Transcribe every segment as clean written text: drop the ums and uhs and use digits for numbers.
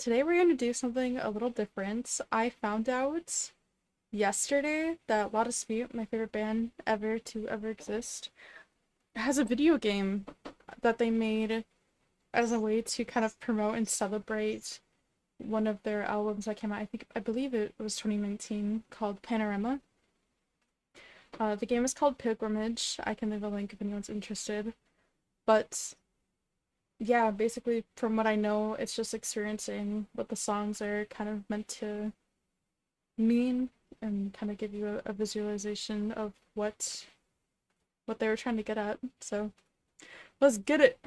Today we're going to do something a little different. I found out yesterday that Lot of Speed, my favorite band ever to ever exist, has a video game that they made as a way to kind of promote and celebrate one of their albums that came out. I believe it was 2019, called Panorama. The game is called Pilgrimage. I can leave a link if anyone's interested. But yeah, basically, from what I know, it's just experiencing what the songs are kind of meant to mean and kind of give you a visualization of what they were trying to get at. So, let's get it!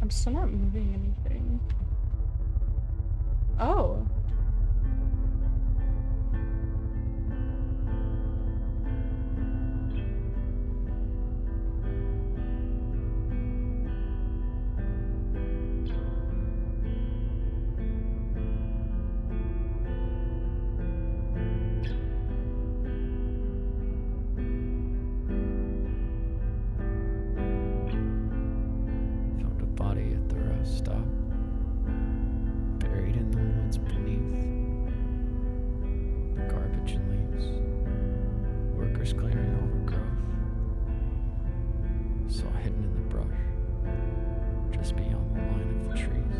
I'm still not moving anything. Oh. Stop, buried in the woods beneath the garbage and leaves, workers clearing overgrowth, saw hidden in the brush, just beyond the line of the trees,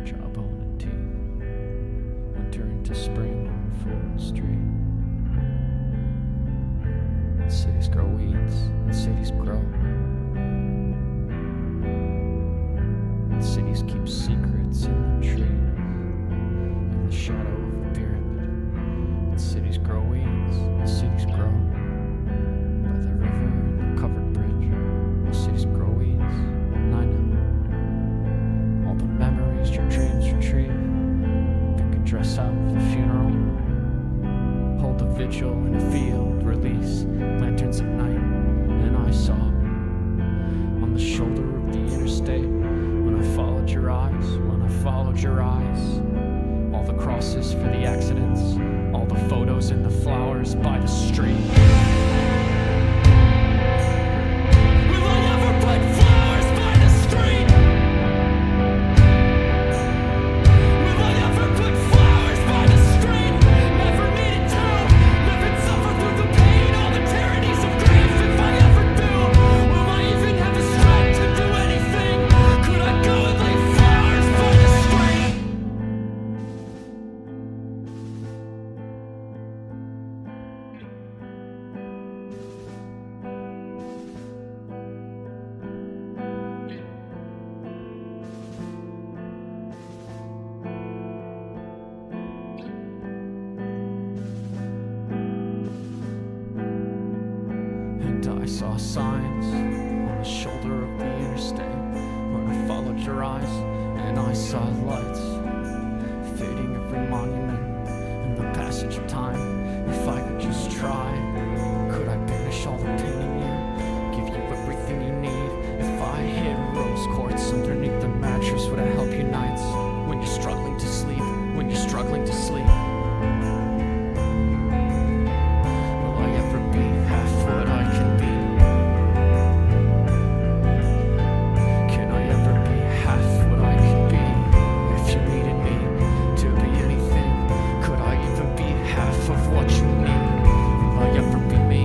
jawbone and teeth, winter into spring on the Fulton Street. And cities grow weeds, and cities grow. Cities keep secrets in the trees, in the shadow of a pyramid. And cities grow weeds, and cities grow by the river and the covered bridge. Well, cities grow weeds, and I know all the memories your dreams retrieve. Pick a dress out for the funeral, hold a vigil in a field, release lanterns at night. And I saw on the shoulder of the interstate, when I followed your eyes, all the crosses for the accidents, all the photos and the flowers by the street. Will I ever put flowers by the street? Will I ever put flowers by the street? Never needed to live and suffer through the pain, all the tyrannies of grief. If I ever do, will I even have the strength to do anything? Could I go and lay flowers by the street? And I saw signs on the shoulder of the interstate when I followed your eyes, and I saw lights fading every monument in the passage of time. If I could just try, could I banish all the pain in you, give you everything you need? If I hid rose quartz underneath the mattress, would I help you nights when you're struggling to sleep, when you're struggling to sleep? Will I ever be half what I can be? Can I ever be half what I can be? If you needed me to be anything, could I even be half of what you need? Will I ever be me?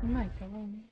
Oh my god.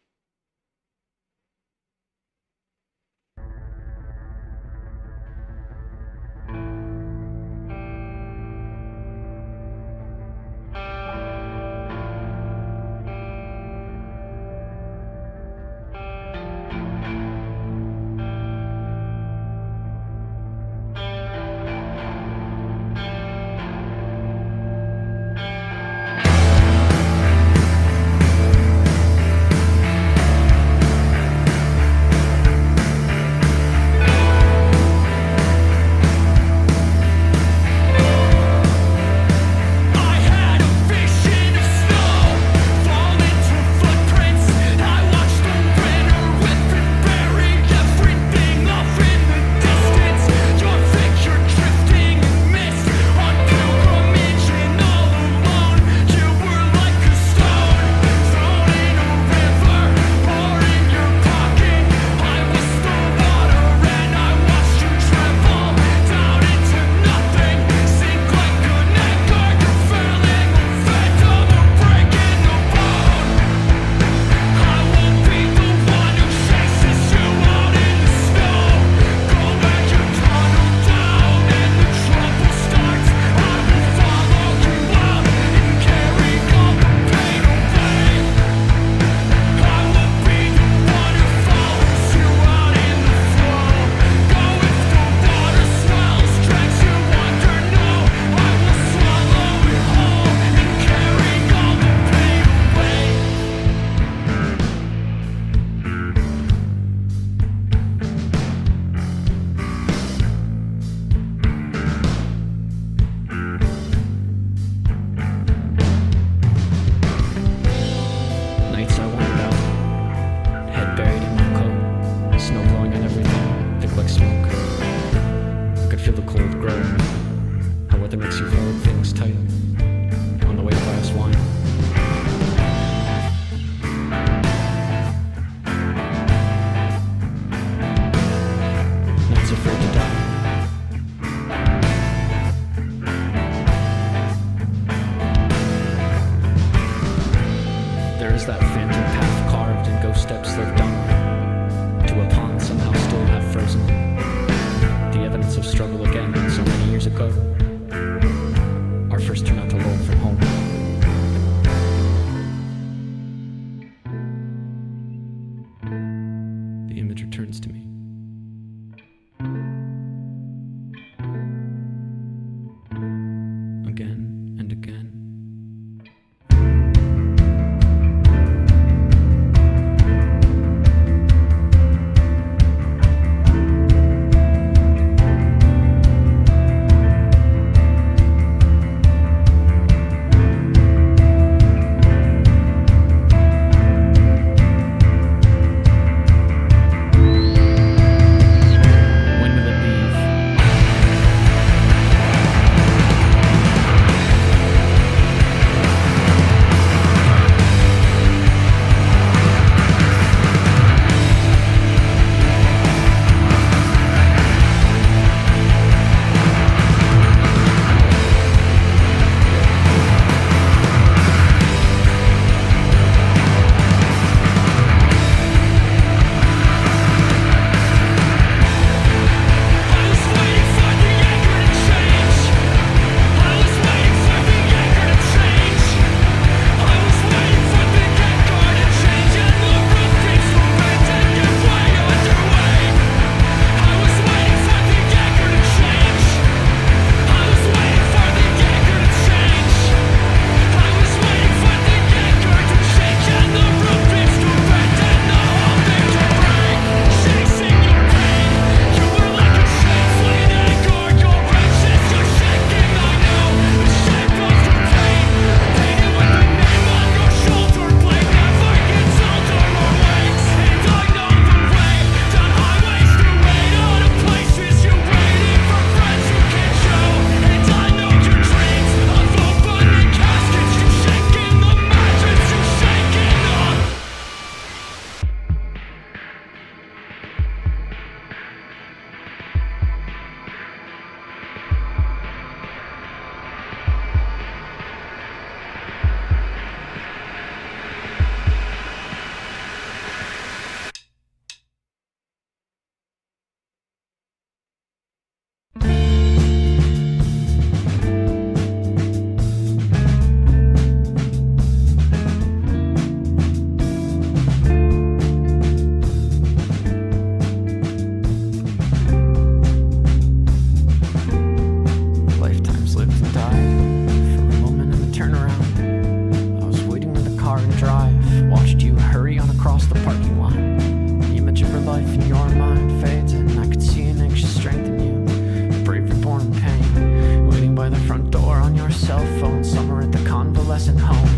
watched you hurry on across the parking lot. The image of her life in your mind fades, and I could see an anxious strength in you, a bravery born in pain, waiting by the front door on your cell phone, somewhere at the convalescent home.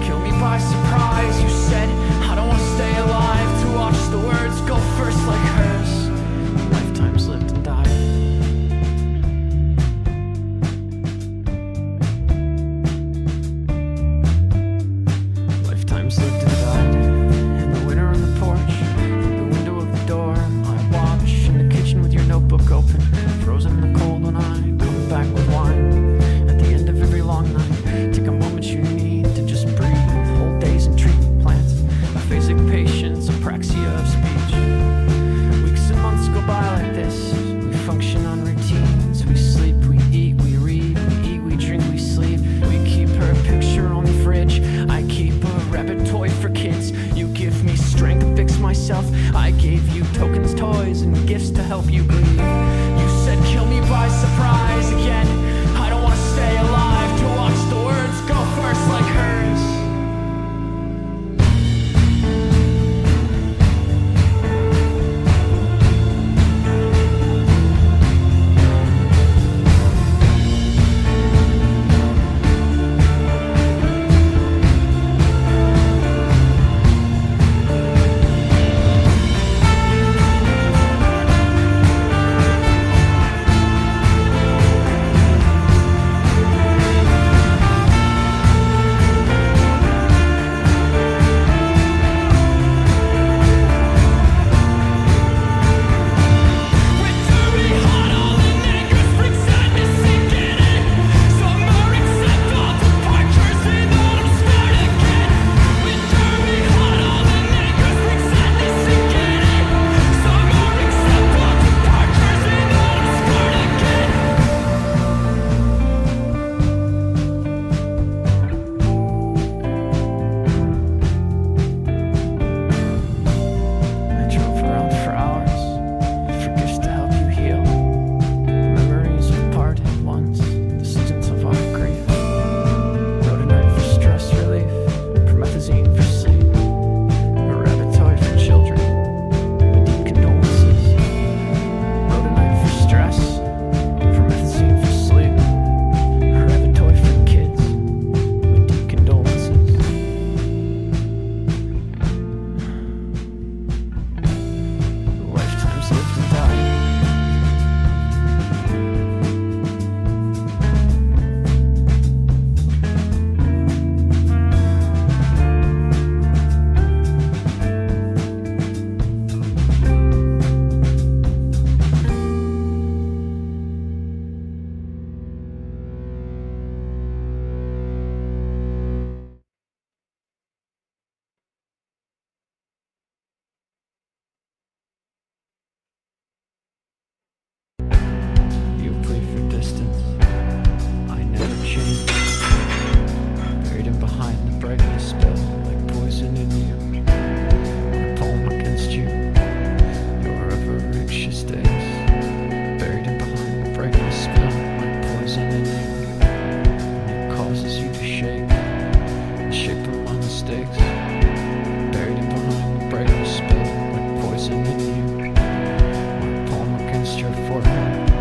Kill me by surprise, you said. I don't want to stay alive to watch the words go first like hers. Lifetimes lived and died. Lifetimes lived and died. In the winter on the porch, through the window of the door, I watch in the kitchen with your notebook open, frozen in the cold when I come back with wine. At the end of every long night, take a moment you need to just breathe. Whole days in treatment plants, aphasic patience, apraxia of speech. Weeks and months go by like this. We function on routines. We sleep, we eat, we read, we eat, we drink, we sleep. We keep her picture on the fridge. I keep a rabbit toy for kids. You give me strength to fix myself. I gave you tokens, toys, and gifts to help you grieve. You said kill me by surprise again. I don't want to stay alive to watch the words go first like hers. You plead for distance. I never change. Buried in behind the brightness spill, like poison in you. My palm against you. Your ever anxious days. Buried in behind the brightness spill, like poison in you. And it causes you to shake. Shake from my mistakes. Buried in behind the brightness spill, like poison in you. My palm against your forehead.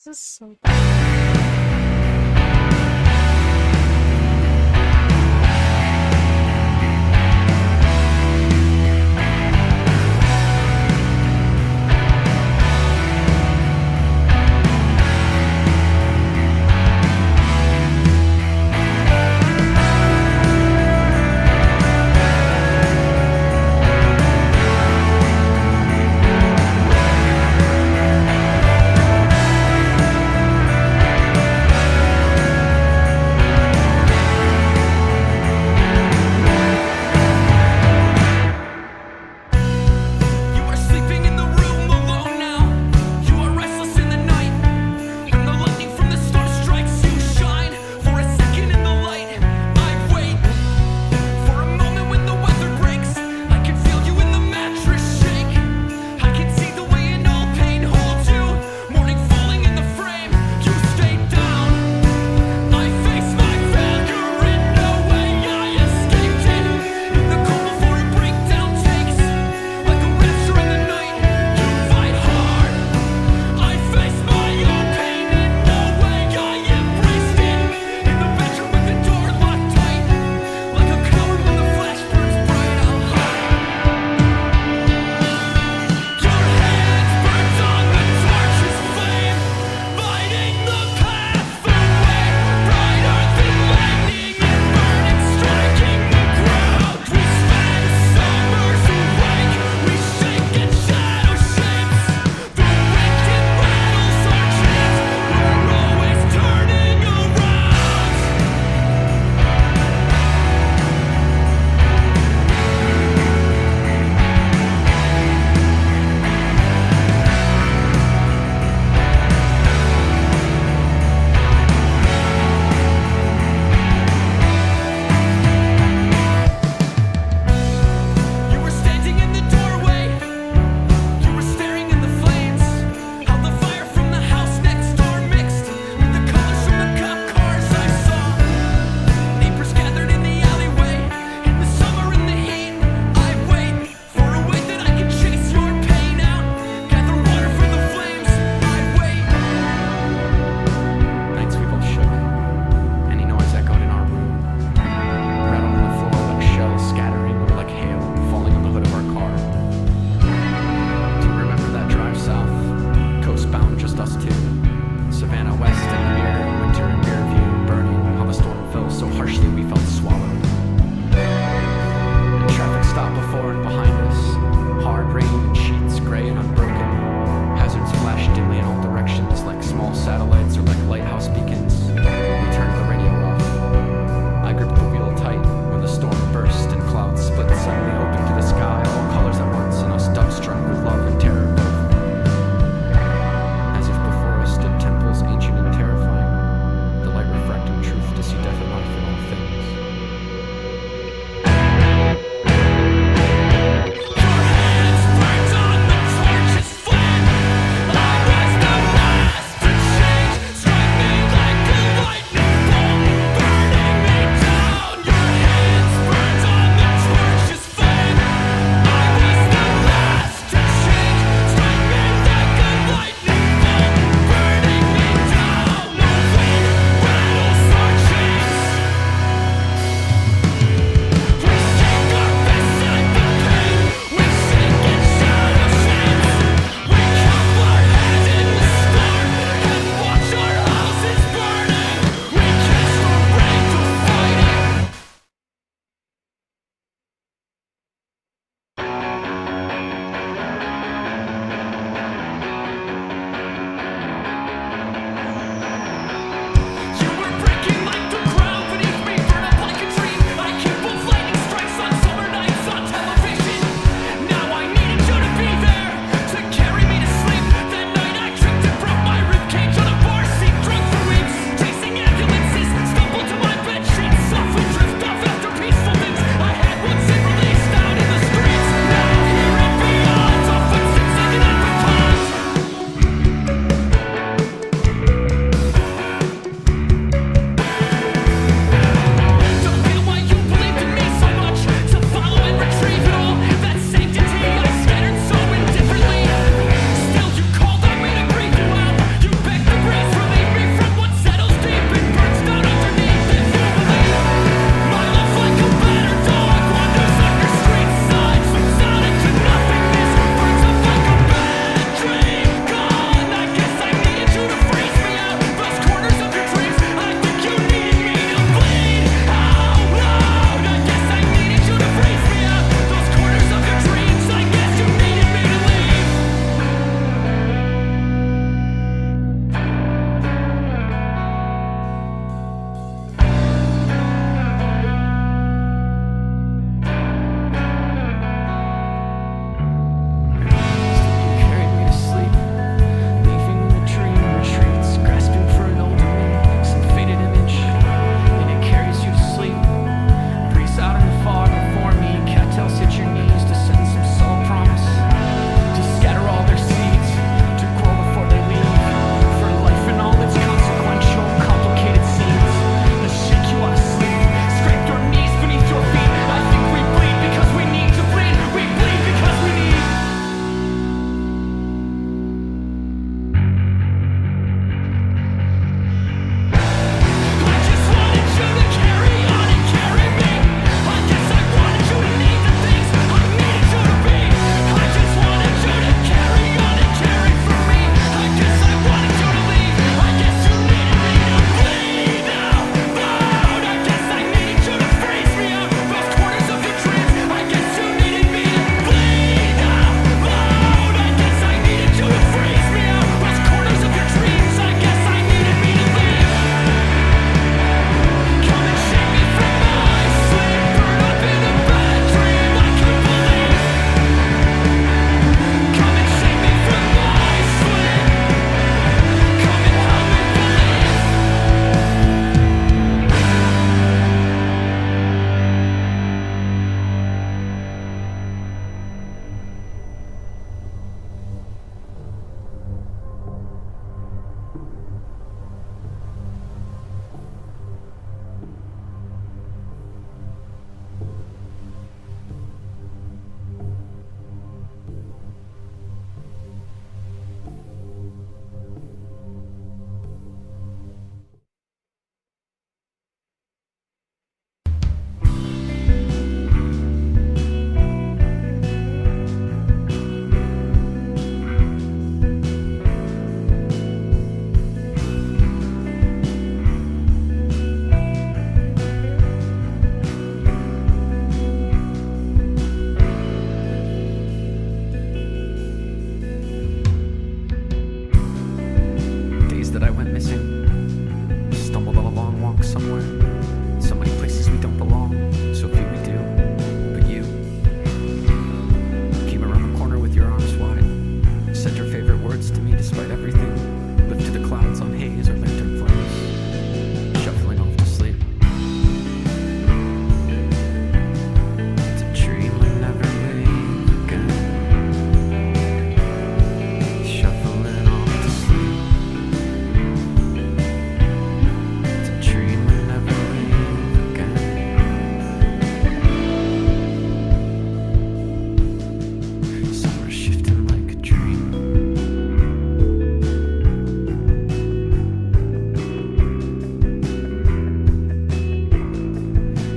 This is so bad. missing. Stumbled on a long walk somewhere. So many places we don't belong. So few we do. But you came around the corner with your arms wide. Said your favorite words to me despite everything. Lift to the clouds on haze or lantern flames. Shuffling off to sleep. To dream and never leave again. Shuffling off to sleep. To dream and never leave again. Summer shifting like a dream.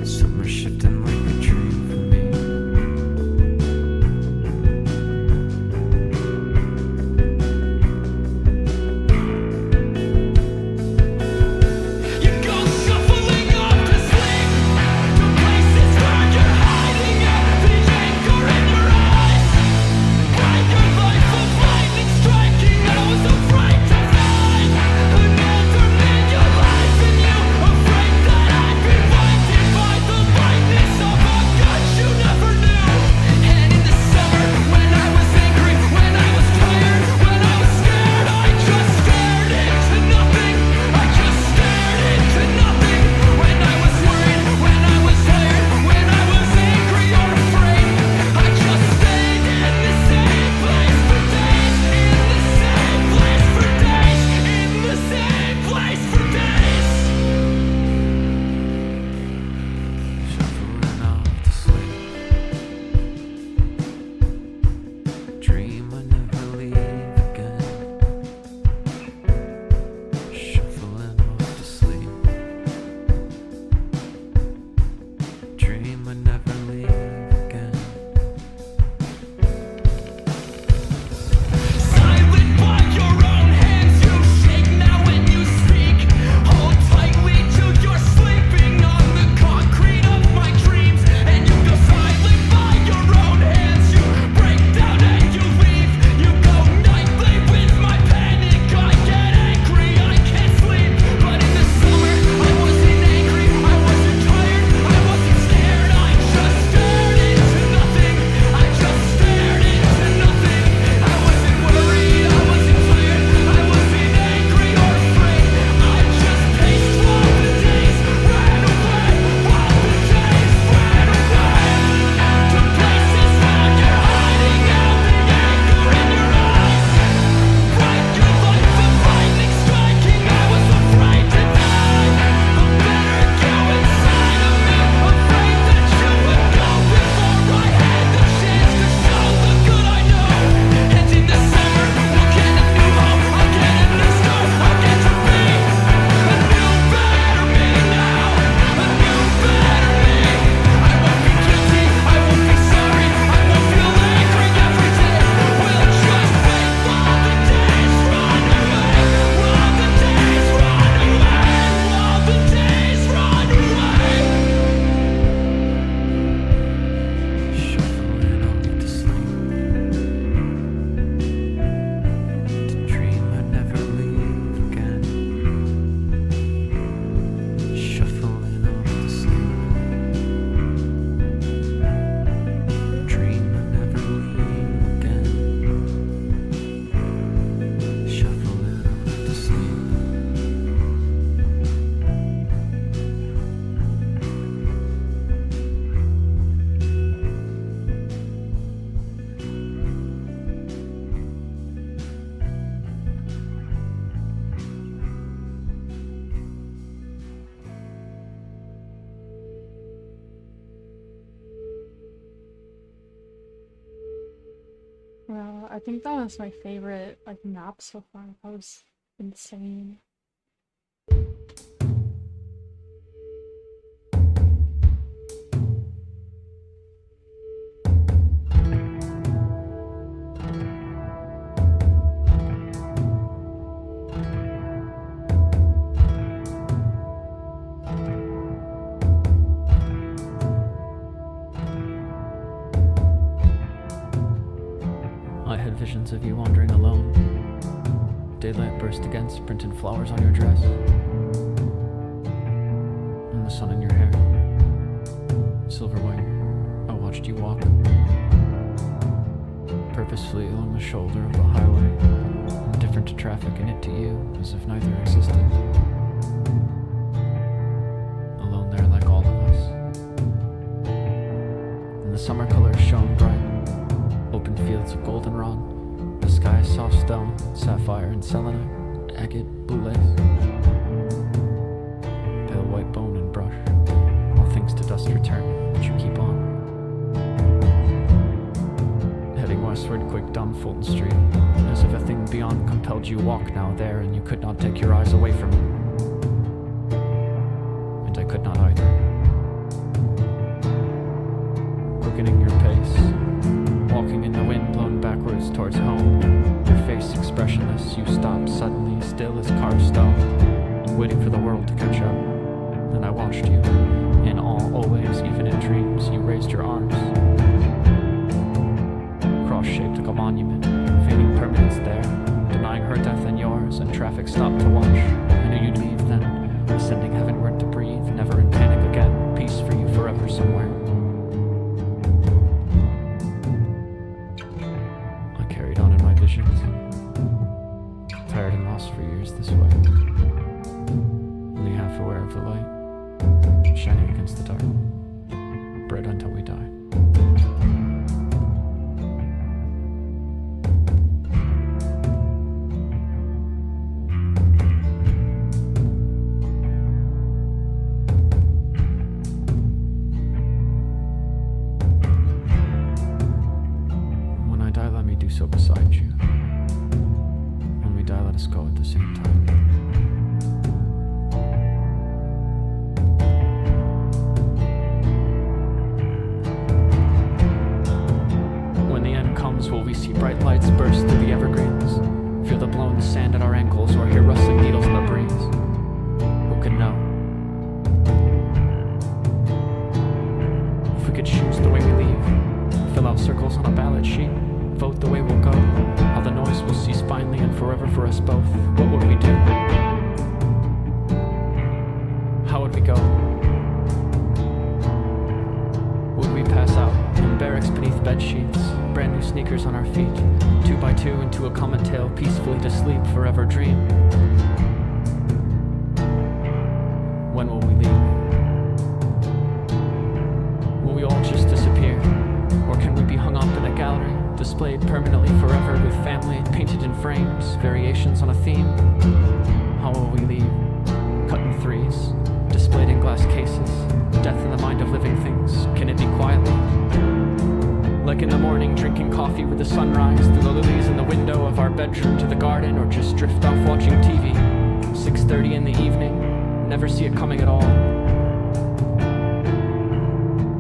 Summer shifting like a dream for me. You go shuffling off to sleep to places where you're hiding out the anchor in your eyes. Bright your life of lightning striking. I was afraid to find an altar in your life, and you afraid that I'd be blinded by the brightness of a gun you never knew. And in the summer, when I was angry, when I was tired, when I was scared, I just stared into nothing. I just stared into nothing. When I was worried, when I was tired, when I was angry or afraid, I just stayed in the same place for days. In the same place for days. In the same place for days. Shuffling off to sleep. Dream I never leave again. Shuffling off to sleep. Dream I never leave again. Silent by your own hands, you shake now when you speak. Hold tightly till you're sleeping on the concrete of my dreams. And you go silent by your own hands. You break down and you leave. You go nightly with my panic. I get angry, I can't sleep. But in the summer, I wasn't angry, I wasn't tired, I wasn't scared. I just stared into nothing. I just stared into nothing. I wasn't worried, I wasn't tired, I wasn't angry or afraid. I just paced while the days ran away, while the days ran away. To places where you're hiding out the anger in your eyes. Bright your life of lightning striking. I was afraid to die. The better you inside of me, afraid that you would go before I had the chance to show the good I know. And in the summer, we'll get a new home, I'll get a new start, I'll get to be a new better me now, a new better me. I won't be guilty, I won't be sorry, I won't feel angry every day. We'll just wait while the days run away, while the days run away, while the days run away. Shuffling off to sleep. To dream I'd never leave again. Shuffling off to sleep. Dream I'd never leave again. Shuffling off to sleep. Well, I think that was my favorite like nap so far. That was insane. I had visions of you wandering alone, Daylight burst against printed flowers on your dress, and the sun in your hair. Silver white, I watched you walk purposefully along the shoulder of the highway, indifferent to traffic and it to you, as if neither existed. Alone there like all of us. And the summer colors shone bright, open fields of goldenrod, the sky's soft stone, sapphire and selenite, agate, blue lace, pale white bone and brush, all things to dust return, but you keep on. Heading westward quick down Fulton Street, as if a thing beyond compelled you walk now there, and you could not take your eyes away from it. And I could not either. Quickening your pace, walking in the wind blown backwards towards home, your face expressionless, you stopped suddenly, still as carved stone, waiting for the world to catch up. And I watched you, in all, always, even in dreams, you raised your arms, cross-shaped like a monument, feigning permanence there, denying her death and yours, and traffic stopped to watch. I knew you'd leave then, ascending heavenward to breathe, never in panic again, peace for you forever somewhere. I carried on in my visions, tired and lost for years this way, only half aware of the light, shining against the dark, bred until we die. So beside you. When we die, let us go at the same time. When the end comes, will we see bright lights burst through the evergreens, feel the blown sand at our ankles, or hear rustling needles in the breeze? Who can know? If we could choose the way we leave, fill out circles on a ballot sheet, vote the way we'll go, how the noise will cease finally and forever for us both, what would we do? How would we go? Would we pass out in barracks beneath bed sheets, brand new sneakers on our feet, 2 by 2 into a common tale, peacefully to sleep, forever dream? When will we leave? Will we all just disappear? Or can we be hung up in a gallery, displayed permanently forever with family painted in frames, variations on a theme? How will we leave? Cut in threes, displayed in glass cases, death in the mind of living things, can it be quietly? Like in the morning, drinking coffee with the sunrise, through the lilies in the window of our bedroom to the garden, or just drift off watching TV, 6:30 in the evening, never see it coming at all?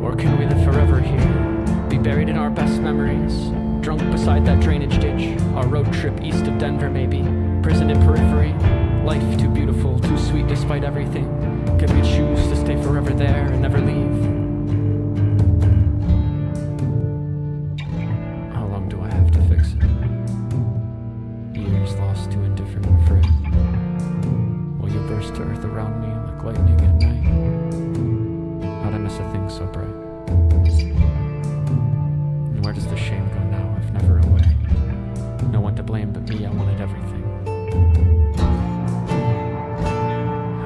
Or can we live forever here? Be buried in our best memories, drunk beside that drainage ditch, our road trip east of Denver maybe, prison in periphery, life too beautiful, too sweet despite everything. Can we choose to stay forever there and never leave? How long do I have to fix it? Years lost to indifferent and afraid. Will you burst to earth around me like lightning at night? How'd I miss a thing so bright? Where does the shame go now, if never away? No one to blame but me, I wanted everything.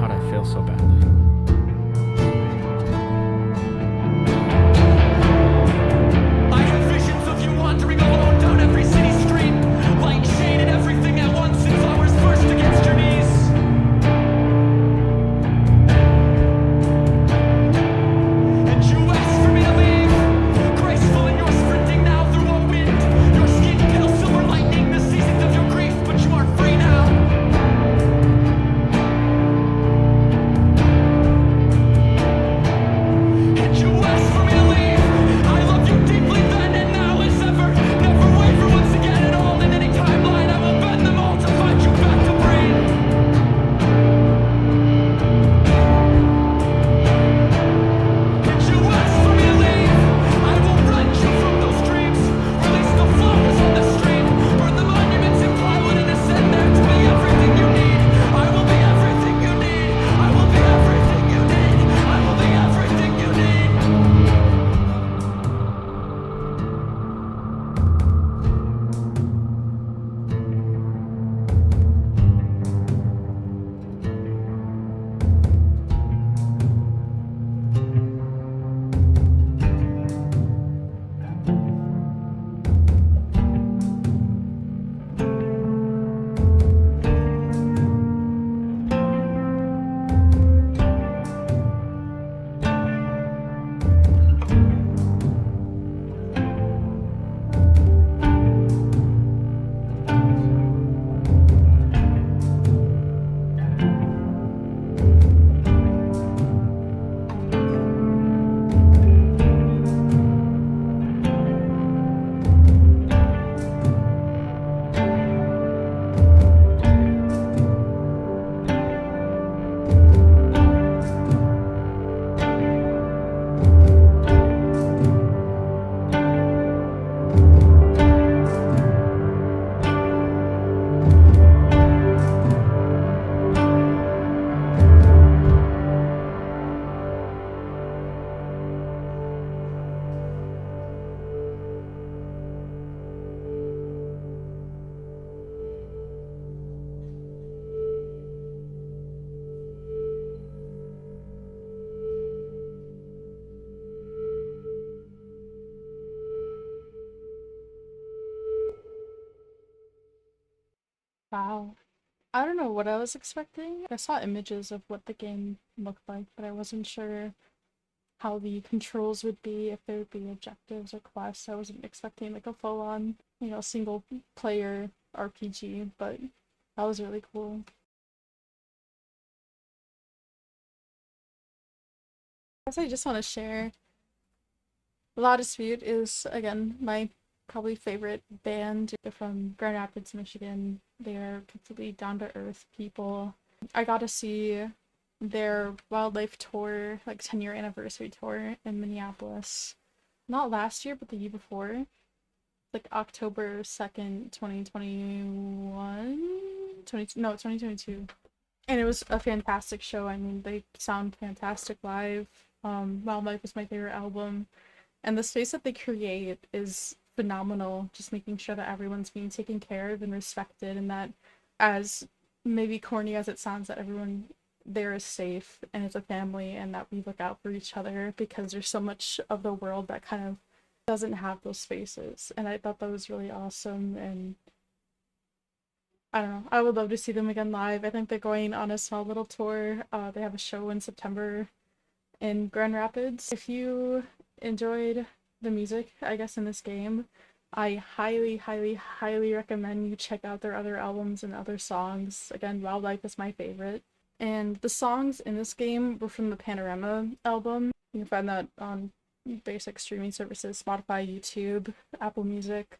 How'd I fail so badly? I have visions of you wandering alone down every city street, light, shade, and everything at once in flowers first against your knees. And you asked for me to leave, graceful in your sprinting now through a wind, your skin pale silver lightning, the seasons of your grief, but you are Wow. I don't know what I was expecting. I saw images of what the game looked like, but I wasn't sure how the controls would be, if there would be objectives or quests. I wasn't expecting like a full-on, single player RPG, but that was really cool. I guess I just want to share La Dispute is, again, my probably favorite band. They're from Grand Rapids, Michigan. They are completely down-to-earth people. I got to see their wildlife tour, like 10-year anniversary tour in Minneapolis. Not last year, but the year before. Like October 2nd, 2021? 2022. And it was a fantastic show. I mean, they sound fantastic live. Wildlife was my favorite album. And the space that they create is phenomenal, just making sure that everyone's being taken care of and respected, and that, as maybe corny as it sounds, that everyone there is safe and is a family, and that we look out for each other, because there's so much of the world that kind of doesn't have those spaces. And I thought that was really awesome, and I don't know, I would love to see them again live. I think they're going on a small little tour. They have a show in September in Grand Rapids. If you enjoyed the music, I guess, in this game, I highly, highly, highly recommend you check out their other albums and other songs. Again, Wildlife is my favorite. And the songs in this game were from the Panorama album. You can find that on basic streaming services, Spotify, YouTube, Apple Music.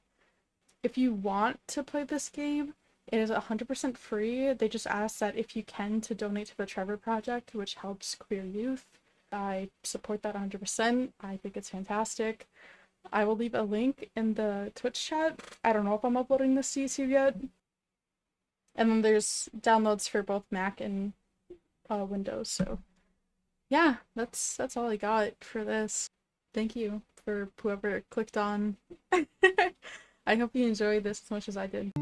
If you want to play this game, it is 100% free. They just ask that if you can to donate to the Trevor Project, which helps queer youth. I support that 100%. I think it's fantastic. I will leave a link in the Twitch chat. I don't know if I'm uploading this to YouTube yet. And then there's downloads for both Mac and Windows. So yeah, that's all I got for this. Thank you for whoever clicked on. I hope you enjoyed this as much as I did.